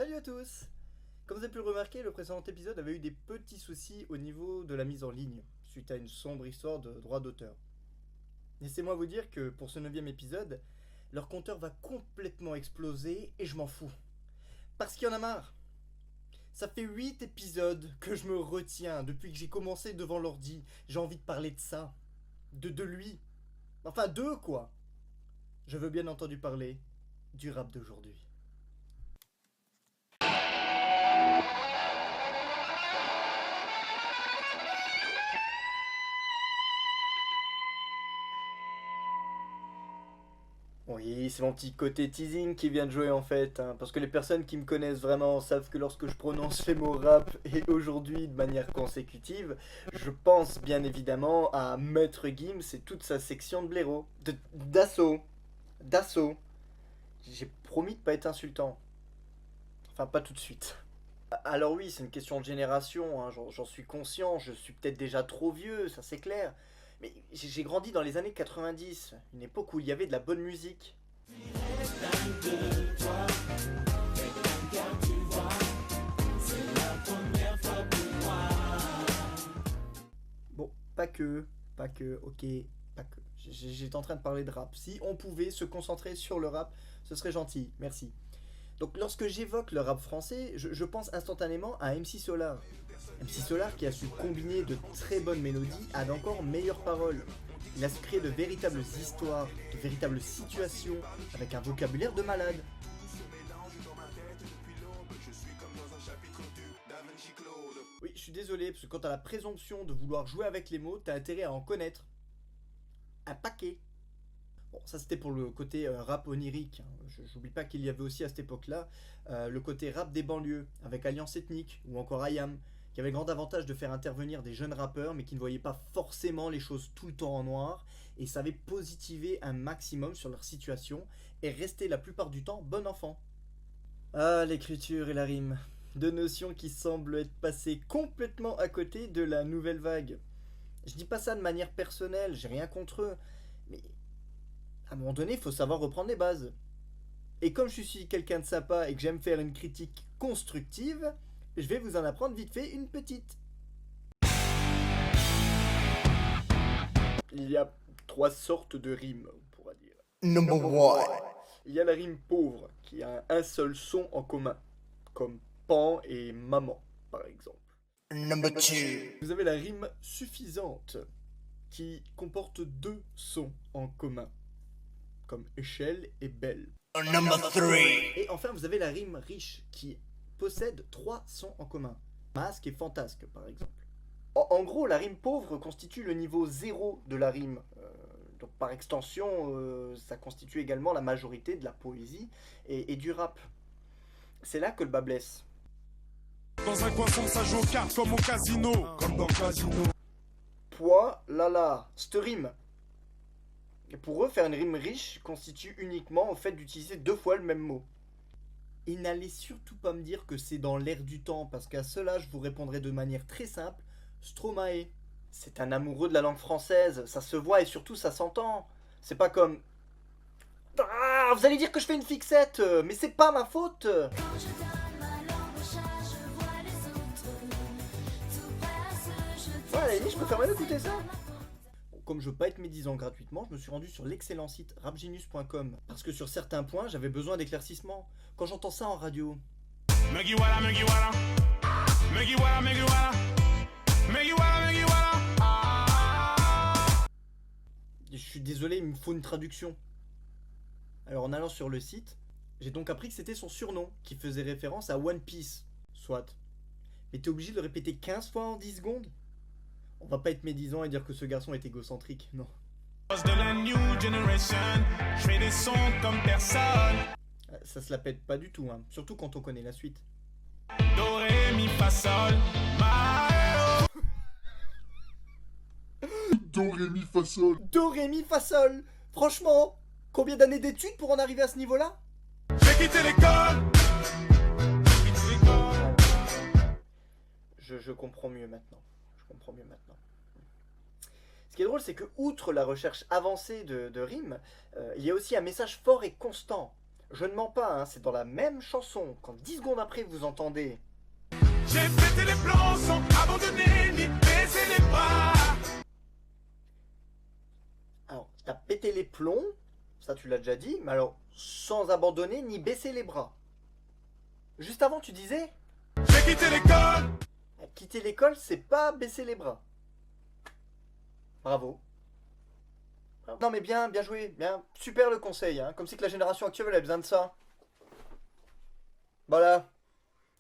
Salut à tous! Comme vous avez pu le remarquer, le précédent épisode avait eu des petits soucis au niveau de la mise en ligne, suite à une sombre histoire de droit d'auteur. Laissez-moi vous dire que pour ce 9e épisode, leur compteur va complètement exploser et je m'en fous. Parce qu'il y en a marre! Ça fait 8 épisodes que je me retiens depuis que j'ai commencé devant l'ordi. J'ai envie de parler de ça. De lui. Enfin, d'eux quoi! Je veux bien entendu parler du rap d'aujourd'hui. Oui, c'est mon petit côté teasing qui vient de jouer en fait, hein, parce que les personnes qui me connaissent vraiment savent que lorsque je prononce les mots rap et aujourd'hui de manière consécutive, je pense bien évidemment à Maître Gims et toute sa section de blaireau, d'assaut. J'ai promis de pas être insultant, enfin pas tout de suite. Alors oui, c'est une question de génération, hein, j'en suis conscient, je suis peut-être déjà trop vieux, ça c'est clair, mais j'ai grandi dans les années 90, une époque où il y avait de la bonne musique. Bon, pas que, ok, pas que. J'étais en train de parler de rap. Si on pouvait se concentrer sur le rap, ce serait gentil, merci. Donc lorsque j'évoque le rap français, je pense instantanément à MC Solar. MC Solar qui a su combiner de très bonnes mélodies à d'encore meilleures paroles. Il a su créer de véritables histoires, de véritables situations, avec un vocabulaire de malade. Oui, je suis désolé, parce que quand t'as la présomption de vouloir jouer avec les mots, t'as intérêt à en connaître. Un paquet. Bon, ça c'était pour le côté rap onirique. J'oublie pas qu'il y avait aussi à cette époque-là le côté rap des banlieues, avec Alliance Ethnique ou encore IAM, qui avait le grand avantage de faire intervenir des jeunes rappeurs, mais qui ne voyaient pas forcément les choses tout le temps en noir, et savaient positiver un maximum sur leur situation, et rester la plupart du temps bon enfant. Ah, l'écriture et la rime. Deux notions qui semblent être passées complètement à côté de la nouvelle vague. Je dis pas ça de manière personnelle, j'ai rien contre eux, mais à un moment donné, il faut savoir reprendre les bases. Et comme je suis quelqu'un de sympa et que j'aime faire une critique constructive, je vais vous en apprendre vite fait une petite. Il y a 3 sortes de rimes, on pourra dire. Number one. Il y a la rime pauvre, qui a un seul son en commun, comme pan et maman, par exemple. Number two. Vous avez la rime suffisante, qui comporte 2 sons en commun, comme échelle et belle. Number three. Et enfin, vous avez la rime riche, qui possède 3 sons en commun, masque et fantasque, par exemple. En gros, la rime pauvre constitue le niveau 0 de la rime. Donc par extension, ça constitue également la majorité de la poésie et du rap. C'est là que le bas blesse. Dans un coin sombre, ça joue aux cartes comme au casino. Comme dans le casino. Poids, là, cette rime. Et pour eux, faire une rime riche constitue uniquement au fait d'utiliser 2 fois le même mot. Et n'allez surtout pas me dire que c'est dans l'air du temps, parce qu'à cela, je vous répondrai de manière très simple, Stromae. C'est un amoureux de la langue française, ça se voit et surtout ça s'entend. C'est pas comme... Ah, vous allez dire que je fais une fixette, mais c'est pas ma faute. Ouais, à la limite, je préfère même écouter ça. Bon, comme je veux pas être médisant gratuitement, je me suis rendu sur l'excellent site rapgenius.com, parce que sur certains points, j'avais besoin d'éclaircissement. Quand j'entends ça en radio... Mugiwara, Mugiwara. Mugiwara, Mugiwara. Mugiwara, Mugiwara. Je suis désolé, il me faut une traduction. Alors en allant sur le site, j'ai donc appris que c'était son surnom, qui faisait référence à One Piece. Soit. Mais t'es obligé de le répéter 15 fois en 10 secondes? On va pas être médisant et dire que ce garçon est égocentrique, non. De la new generation, je fais des sons comme personne. Ça se la pète pas du tout, hein. Surtout quand on connaît la suite. Do, ré, mi, fa, sol, ma. Do, ré, mi, fa, sol. Do, ré, mi, fa, sol. Franchement, combien d'années d'études pour en arriver à ce niveau-là? J'ai quitté l'école. Je comprends mieux maintenant. Ce qui est drôle, c'est que, outre la recherche avancée de rimes, il y a aussi un message fort et constant. Je ne mens pas, hein, c'est dans la même chanson. Quand 10 secondes après vous entendez... J'ai pété les plombs sans abandonner ni baisser les bras. Alors, t'as pété les plombs, ça tu l'as déjà dit, mais alors sans abandonner ni baisser les bras. Juste avant tu disais... J'ai quitté l'école. Quitter l'école, c'est pas baisser les bras. Bravo. Non mais bien joué, bien. Super le conseil, hein. Comme si que la génération actuelle elle a besoin de ça. Voilà.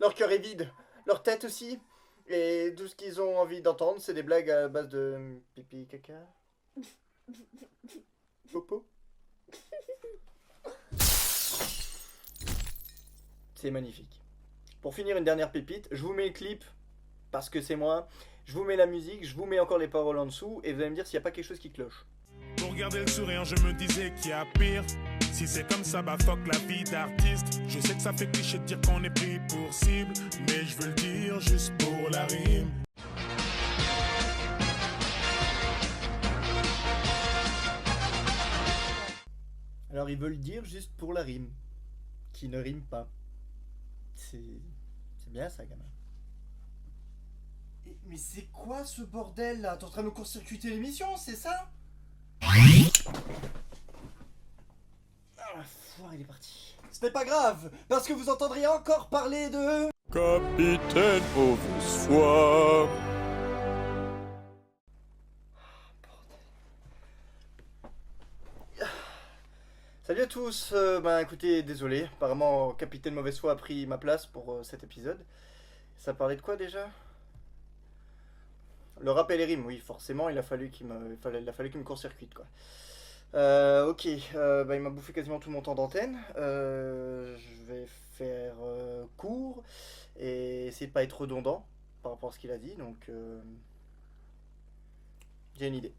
Leur cœur est vide, leur tête aussi. Et tout ce qu'ils ont envie d'entendre, c'est des blagues à base de pipi, caca. Popo. C'est magnifique. Pour finir, une dernière pépite, je vous mets le clip, parce que c'est moi. Je vous mets la musique, je vous mets encore les paroles en dessous, et vous allez me dire s'il n'y a pas quelque chose qui cloche. Pour garder le sourire, je me disais qu'il y a pire. Si c'est comme ça, bah fuck la vie d'artiste. Je sais que ça fait cliché de dire qu'on est pris pour cible, mais je veux le dire juste pour la rime. Alors ils veulent dire juste pour la rime, qui ne rime pas. C'est bien ça, gamin. Mais c'est quoi ce bordel là? T'es en train de nous court-circuiter l'émission, c'est ça? Ah, la foire, il est parti. Ce n'est pas grave, parce que vous entendrez encore parler de... Capitaine Mauvaise Foi. Salut à tous, écoutez, désolé, apparemment Capitaine Mauvaise Foi a pris ma place pour cet épisode. Ça parlait de quoi déjà? Le rap et les rimes, oui, forcément, il a fallu qu'il me court-circuite, quoi. Ok, il m'a bouffé quasiment tout mon temps d'antenne. Je vais faire court et essayer de pas être redondant par rapport à ce qu'il a dit, donc j'ai une idée.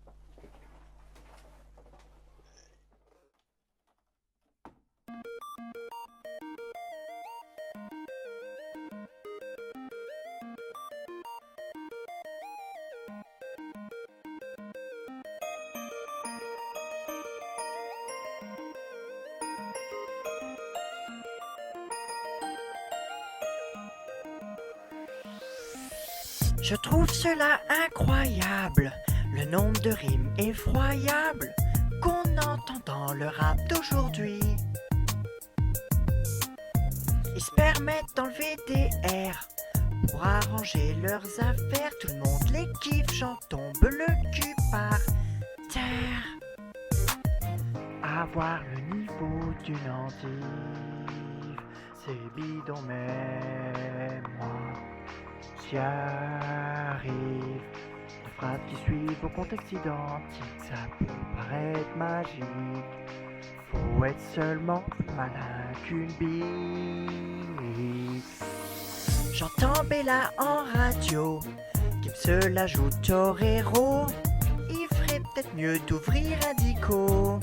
Je trouve cela incroyable, le nombre de rimes effroyables qu'on entend dans le rap d'aujourd'hui. Ils se permettent d'enlever des R pour arranger leurs affaires. Tout le monde les kiffe, j'en tombe le cul par terre. Avoir le niveau d'une endive, c'est bidon mais moi j'y arrive. Les phrases qui suivent au contexte identique, ça peut paraître magique. Faut être seulement plus malin qu'une bite. J'entends Bella en radio, qui se la joue torero. Il ferait peut-être mieux d'ouvrir un dico.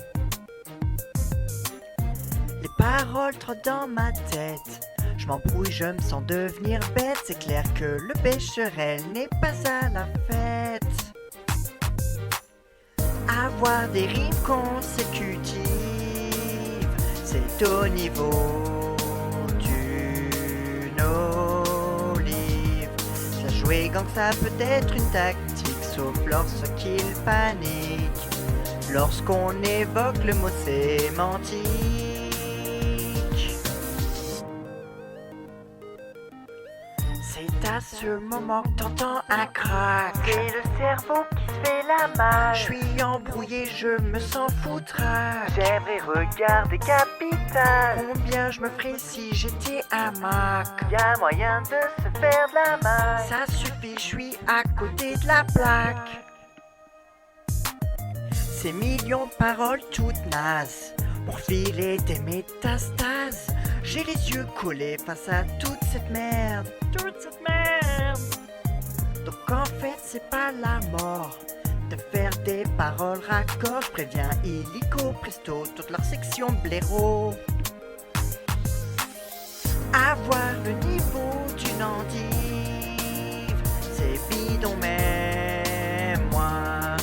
Les paroles trottent dans ma tête. Je m'embrouille, je me sens devenir bête. C'est clair que le Becherel n'est pas à la fête. Avoir des rimes consécutives, c'est au niveau d'une olive. Ça jouer gang, ça peut être une tactique, sauf lorsqu'il panique, lorsqu'on évoque le mot sémantique. C'est à ce moment que t'entends un crack. C'est le cerveau qui se fait la malle. Je suis embrouillé, je me sens foutraque. J'aimerais regarder Capital. Combien je me ferais si j'étais un Mac? Y'a moyen de se faire de la malle. Ça suffit, je suis à côté de la plaque. Ces millions de paroles toutes nazes pour filer des métastases. J'ai les yeux collés face à toute cette merde. Toute cette merde. Donc en fait c'est pas la mort de faire des paroles raccords. Je préviens illico, presto, toute leur section blaireau. Avoir le niveau d'une endive, c'est bidon mais moi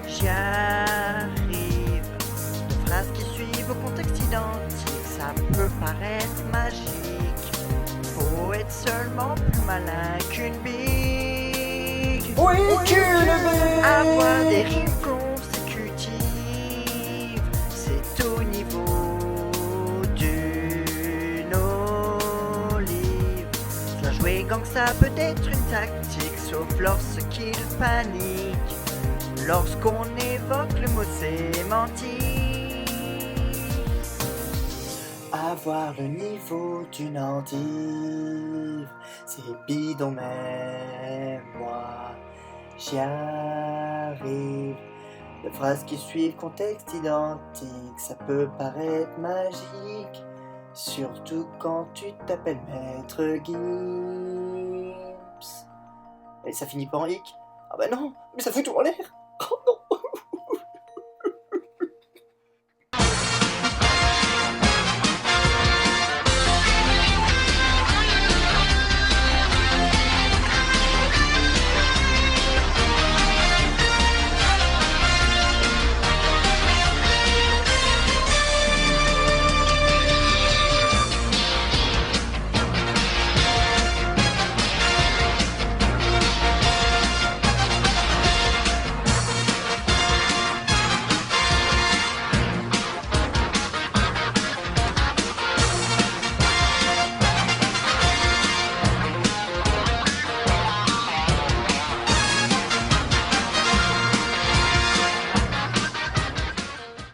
j'y arrive. De phrases qui suivent au contexte identique, ça peut paraître magique. Faut être seulement plus malin qu'une bille. Oui, qu'une bille. Avoir des rimes consécutives, c'est au niveau d'une olive. Cela jouer gangsta peut être une tactique, sauf lorsqu'il panique, lorsqu'on évoque le mot sémantique. Avoir le niveau d'une endive, c'est bidon même moi, j'y arrive. Les phrases qui suivent, contexte identique, ça peut paraître magique, surtout quand tu t'appelles Maître Gims. Et ça finit pas en hic. Ah bah non, mais ça fout tout en l'air. Oh non.